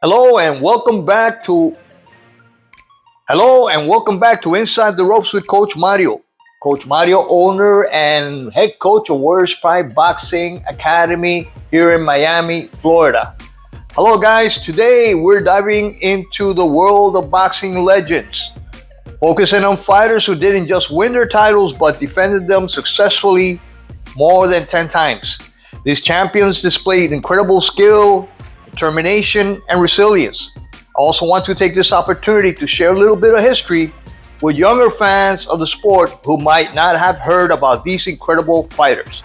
Hello and welcome back to Inside the Ropes with Coach Mario. Coach Mario, owner and head coach of Warriors Pride Boxing Academy here in Miami, Florida. Hello guys, today we're diving into the world of boxing legends, focusing on fighters who didn't just win their titles but defended them successfully more than 10 times. These champions displayed incredible skill, determination, and resilience. I also want to take this opportunity to share a little bit of history with younger fans of the sport who might not have heard about these incredible fighters.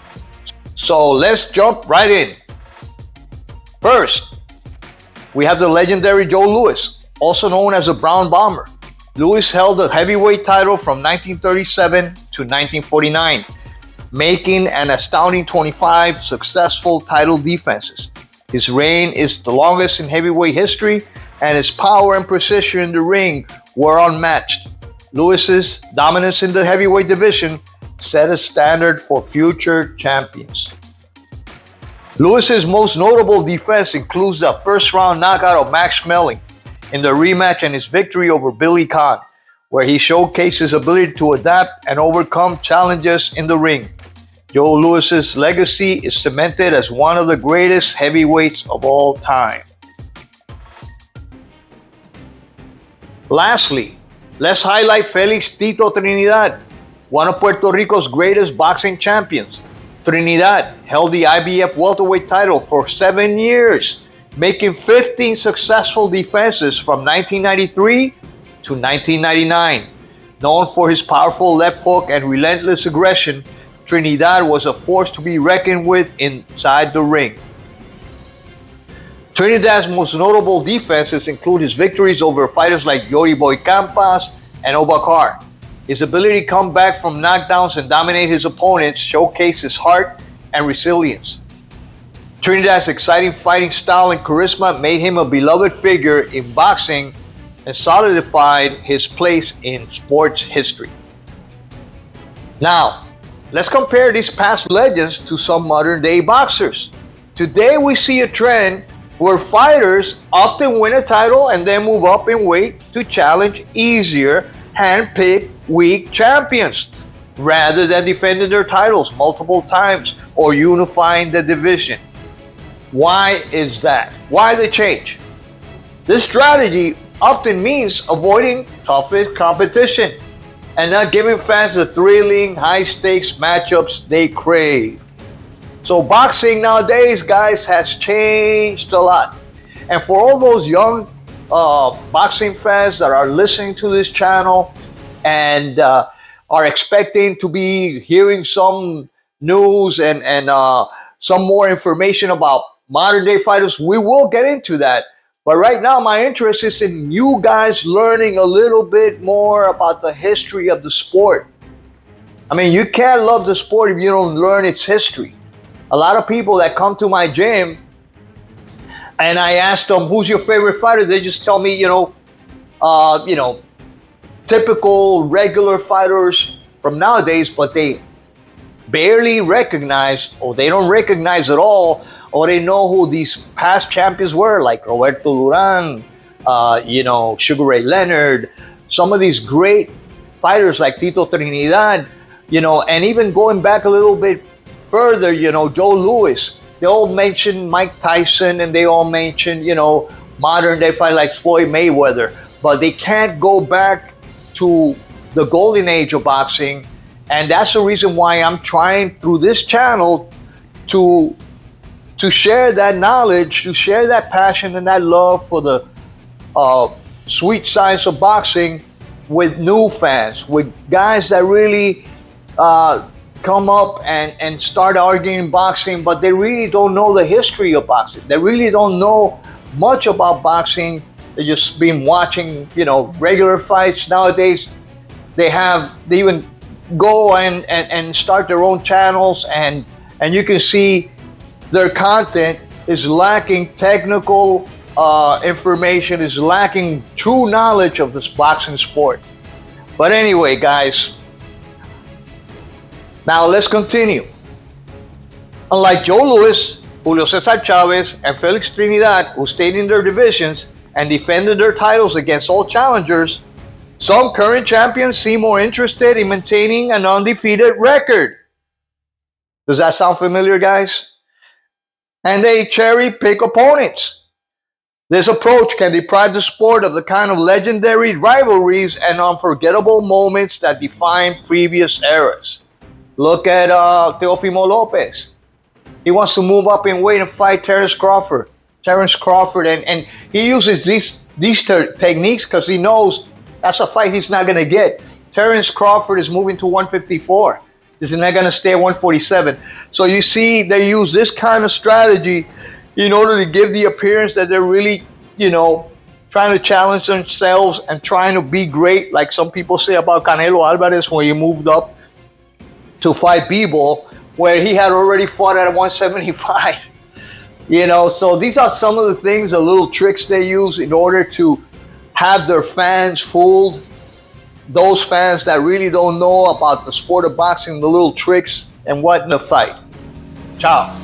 So let's jump right in. First, we have the legendary Joe Louis, also known as the Brown Bomber. Louis held the heavyweight title from 1937 to 1949, making an astounding 25 successful title defenses. His reign is the longest in heavyweight history, and his power and precision in the ring were unmatched. Louis's dominance in the heavyweight division set a standard for future champions. Louis's most notable defense includes the first-round knockout of Max Schmeling in the rematch and his victory over Billy Conn, where he showcased his ability to adapt and overcome challenges in the ring. Joe Louis's legacy is cemented as one of the greatest heavyweights of all time. Lastly, let's highlight Felix Tito Trinidad, one of Puerto Rico's greatest boxing champions. Trinidad held the IBF welterweight title for 7 years, making 15 successful defenses from 1993 to 1999. Known for his powerful left hook and relentless aggression, Trinidad was a force to be reckoned with inside the ring. Trinidad's most notable defenses include his victories over fighters like Yori Boy Campas and Obakar. His ability to come back from knockdowns and dominate his opponents showcased his heart and resilience. Trinidad's exciting fighting style and charisma made him a beloved figure in boxing and solidified his place in sports history. Now, let's compare these past legends to some modern-day boxers. Today, we see a trend where fighters often win a title and then move up in weight to challenge easier, hand-picked, weak champions, rather than defending their titles multiple times or unifying the division. Why is that? Why the change? This strategy often means avoiding toughest competition and not giving fans the thrilling, high-stakes matchups they crave. So boxing nowadays, guys, has changed a lot. And for all those young boxing fans that are listening to this channel and are expecting to be hearing some news and some more information about modern-day fighters, we will get into that. But right now, my interest is in you guys learning a little bit more about the history of the sport. I mean, you can't love the sport if you don't learn its history. A lot of people that come to my gym and I ask them, who's your favorite fighter? They just tell me, typical regular fighters from nowadays, but they barely recognize, or they don't recognize at all, or they know who these past champions were, like Roberto Duran, Sugar Ray Leonard, some of these great fighters like Tito Trinidad, and even going back a little bit further, Joe Louis. They all mention Mike Tyson and they all mention, modern day fighters like Floyd Mayweather, but they can't go back to the golden age of boxing. And that's the reason why I'm trying through this channel to share that knowledge, to share that passion and that love for the sweet science of boxing with new fans, with guys that really come up and start arguing boxing, but they really don't know the history of boxing. They really don't know much about boxing. They just been watching, regular fights. Nowadays, they even go and start their own channels, and you can see their content is lacking technical information, is lacking true knowledge of this boxing sport. But anyway, guys, now let's continue. Unlike Joe Louis, Julio Cesar Chavez and Felix Trinidad, who stayed in their divisions and defended their titles against all challengers, some current champions seem more interested in maintaining an undefeated record. Does that sound familiar, guys? And they cherry pick opponents. This approach can deprive the sport of the kind of legendary rivalries and unforgettable moments that define previous eras. Look at Teofimo Lopez. He wants to move up in weight and fight Terence Crawford. And he uses these techniques because he knows that's a fight he's not going to get. Terence Crawford is moving to 154. He's not going to stay at 147. So you see, they use this kind of strategy in order to give the appearance that they're really, trying to challenge themselves and trying to be great, like some people say about Canelo Alvarez when he moved up to fight B-Ball, where he had already fought at 175. So these are some of the things, the little tricks they use in order to have their fans fooled. Those fans that really don't know about the sport of boxing, the little tricks and what in the fight. Ciao.